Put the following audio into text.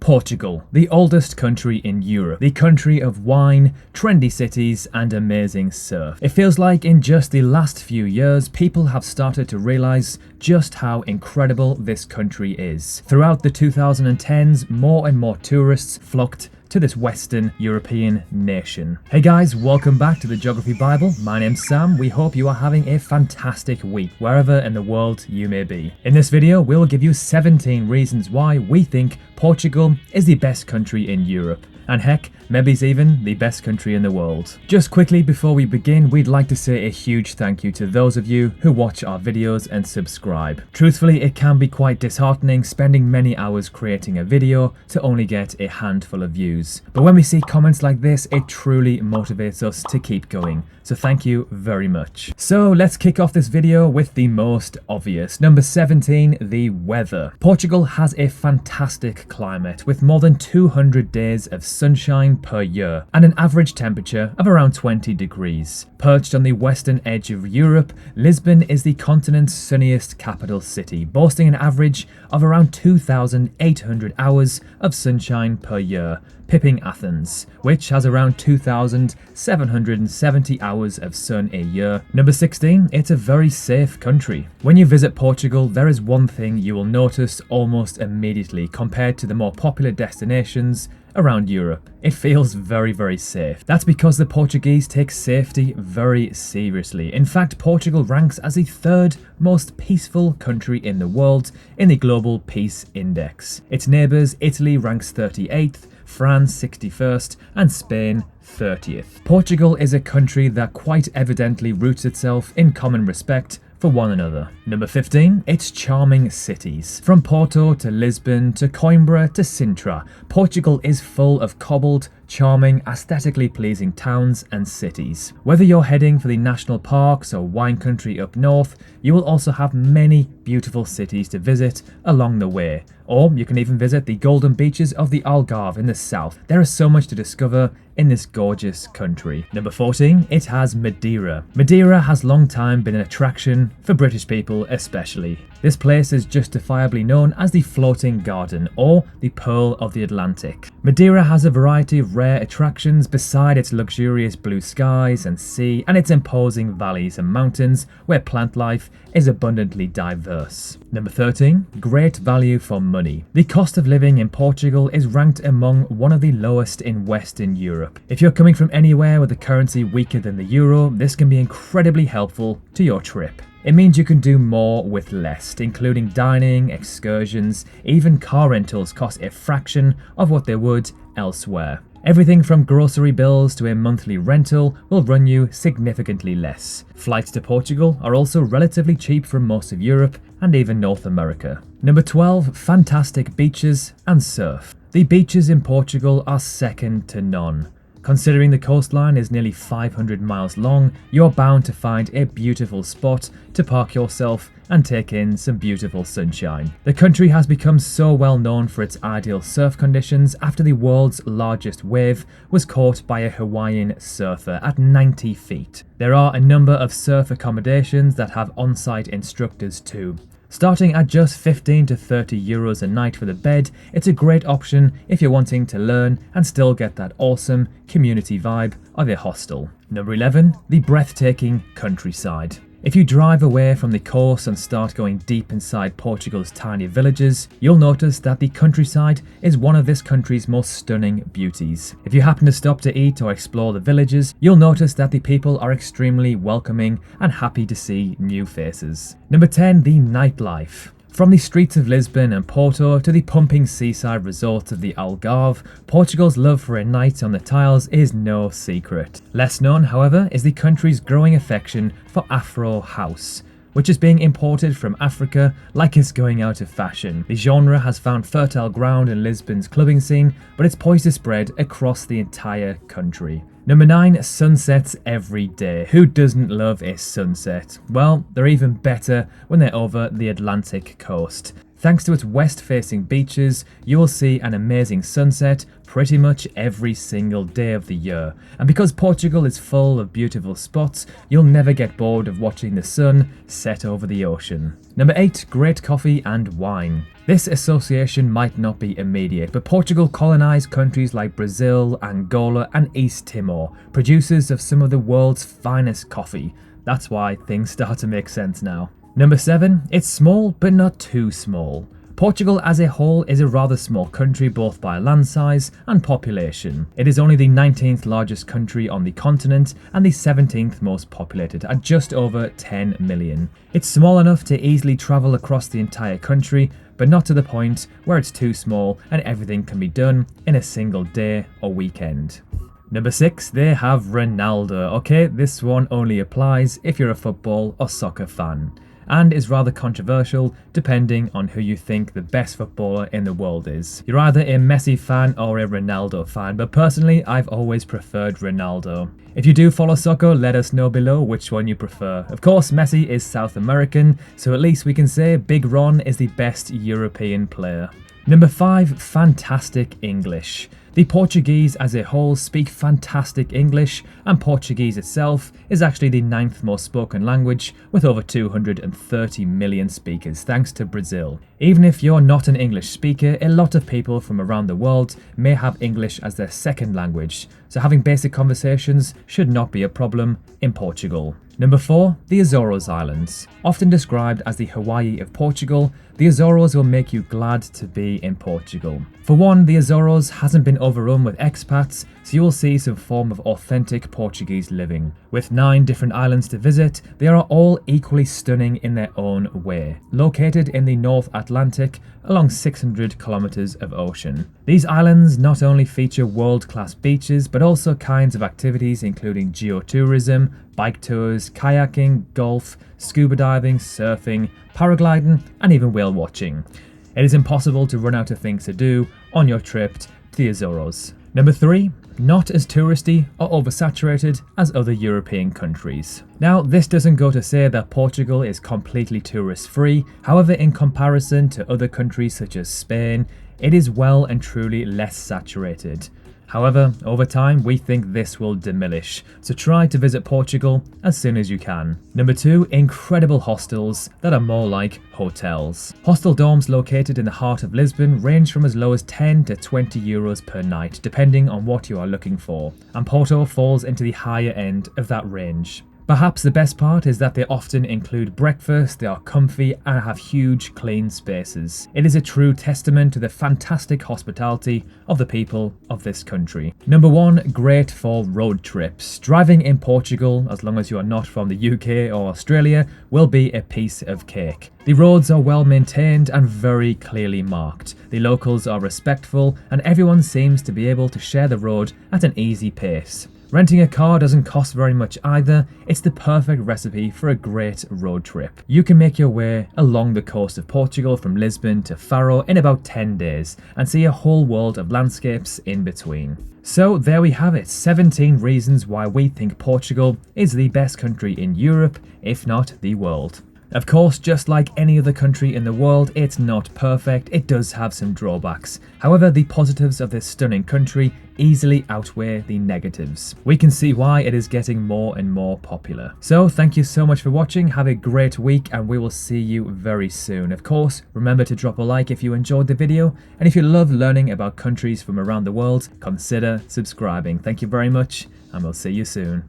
Portugal, the oldest country in Europe, the country of wine, trendy cities and amazing surf. It feels like in just the last few years, people have started to realise just how incredible this country is. Throughout the 2010s, more and more tourists flocked to this Western European nation. Hey guys, welcome back to the Geography Bible. My name's Sam. We hope you are having a fantastic week wherever in the world you may be. In this video, we'll give you 17 reasons why we think Portugal is the best country in Europe. And heck, maybe it's even the best country in the world. Just quickly before we begin, we'd like to say a huge thank you to those of you who watch our videos and subscribe. Truthfully, it can be quite disheartening spending many hours creating a video to only get a handful of views. But when we see comments like this, it truly motivates us to keep going. So thank you very much. So let's kick off this video with the most obvious. Number 17, the weather. Portugal has a fantastic climate with more than 200 days of sunshine per year and an average temperature of around 20 degrees. Perched on the western edge of Europe, Lisbon is the continent's sunniest capital city, boasting an average of around 2,800 hours of sunshine per year, pipping Athens, which has around 2,770 hours of sun a year. Number 16, it's a very safe country. When you visit Portugal, there is one thing you will notice almost immediately compared to the more popular destinations around Europe. It feels very, very safe. That's because the Portuguese take safety very seriously. In fact, Portugal ranks as the third most peaceful country in the world in the Global Peace Index. Its neighbours, Italy, ranks 38th, France 61st, and Spain 30th. Portugal is a country that quite evidently roots itself in common respect for one another. Number 15, its charming cities. From Porto to Lisbon to Coimbra to Sintra, Portugal is full of cobbled, charming, aesthetically pleasing towns and cities. Whether you're heading for the national parks or wine country up north, you will also have many beautiful cities to visit along the way. Or you can even visit the golden beaches of the Algarve in the south. There is so much to discover in this gorgeous country. Number 14, it has Madeira. Madeira has long time been an attraction for British people especially. This place is justifiably known as the Floating Garden or the Pearl of the Atlantic. Madeira has a variety of rare attractions beside its luxurious blue skies and sea and its imposing valleys and mountains where plant life is abundantly diverse. Number 13, great value for money. The cost of living in Portugal is ranked among one of the lowest in Western Europe. If you're coming from anywhere with a currency weaker than the euro, this can be incredibly helpful to your trip. It means you can do more with less, including dining, excursions, even car rentals cost a fraction of what they would elsewhere. Everything from grocery bills to a monthly rental will run you significantly less. Flights to Portugal are also relatively cheap from most of Europe and even North America. Number 12, fantastic beaches and surf. The beaches in Portugal are second to none. Considering the coastline is nearly 500 miles long, you're bound to find a beautiful spot to park yourself and take in some beautiful sunshine. The country has become so well known for its ideal surf conditions after the world's largest wave was caught by a Hawaiian surfer at 90 feet. There are a number of surf accommodations that have on-site instructors too. Starting at just 15 to 30 euros a night for the bed, it's a great option if you're wanting to learn and still get that awesome community vibe of a hostel. Number 11, the breathtaking countryside. If you drive away from the coast and start going deep inside Portugal's tiny villages, you'll notice that the countryside is one of this country's most stunning beauties. If you happen to stop to eat or explore the villages, you'll notice that the people are extremely welcoming and happy to see new faces. Number 10, the nightlife. From the streets of Lisbon and Porto to the pumping seaside resorts of the Algarve, Portugal's love for a night on the tiles is no secret. Less known, however, is the country's growing affection for Afro house, which is being imported from Africa like it's going out of fashion. The genre has found fertile ground in Lisbon's clubbing scene, but it's poised to spread across the entire country. Number 9, sunsets every day. Who doesn't love a sunset? Well, they're even better when they're over the Atlantic coast. Thanks to its west-facing beaches, you will see an amazing sunset pretty much every single day of the year. And because Portugal is full of beautiful spots, you'll never get bored of watching the sun set over the ocean. Number 8, great coffee and wine. This association might not be immediate, but Portugal colonised countries like Brazil, Angola and East Timor, producers of some of the world's finest coffee. That's why things start to make sense now. Number 7, it's small but not too small. Portugal as a whole is a rather small country both by land size and population. It is only the 19th largest country on the continent and the 17th most populated at just over 10 million. It's small enough to easily travel across the entire country, but not to the point where it's too small and everything can be done in a single day or weekend. Number 6, they have Ronaldo. Okay, this one only applies if you're a football or soccer fan, and is rather controversial depending on who you think the best footballer in the world is. You're either a Messi fan or a Ronaldo fan, but personally I've always preferred Ronaldo. If you do follow soccer, let us know below which one you prefer. Of course, Messi is South American, so at least we can say Big Ron is the best European player. Number 5, fantastic English. The Portuguese as a whole speak fantastic English, and Portuguese itself is actually the 9th most spoken language with over 230 million speakers thanks to Brazil. Even if you're not an English speaker, a lot of people from around the world may have English as their second language, so having basic conversations should not be a problem in Portugal. Number 4, the Azores Islands. Often described as the Hawaii of Portugal, the Azores will make you glad to be in Portugal. For one, the Azores hasn't been overrun with expats, so you will see some form of authentic Portuguese living. With 9 different islands to visit, they are all equally stunning in their own way. Located in the North Atlantic, along 600 kilometers of ocean. These islands not only feature world-class beaches, but also kinds of activities including geotourism, bike tours, kayaking, golf, scuba diving, surfing, paragliding, and even whale watching. It is impossible to run out of things to do on your trip to the Azores. Number 3, not as touristy or oversaturated as other European countries. Now, this doesn't go to say that Portugal is completely tourist-free. However, in comparison to other countries such as Spain, it is well and truly less saturated. However, over time, we think this will diminish, so try to visit Portugal as soon as you can. Number 2, incredible hostels that are more like hotels. Hostel dorms located in the heart of Lisbon range from as low as 10 to 20 euros per night, depending on what you are looking for, and Porto falls into the higher end of that range. Perhaps the best part is that they often include breakfast, they are comfy and have huge clean spaces. It is a true testament to the fantastic hospitality of the people of this country. Number 1, great for road trips. Driving in Portugal, as long as you are not from the UK or Australia, will be a piece of cake. The roads are well maintained and very clearly marked. The locals are respectful and everyone seems to be able to share the road at an easy pace. Renting a car doesn't cost very much either. It's the perfect recipe for a great road trip. You can make your way along the coast of Portugal from Lisbon to Faro in about 10 days and see a whole world of landscapes in between. So there we have it, 17 reasons why we think Portugal is the best country in Europe, if not the world. Of course, just like any other country in the world, it's not perfect, it does have some drawbacks. However, the positives of this stunning country easily outweigh the negatives. We can see why it is getting more and more popular. So thank you so much for watching, have a great week and we will see you very soon. Of course, remember to drop a like if you enjoyed the video, and if you love learning about countries from around the world, consider subscribing. Thank you very much and we'll see you soon.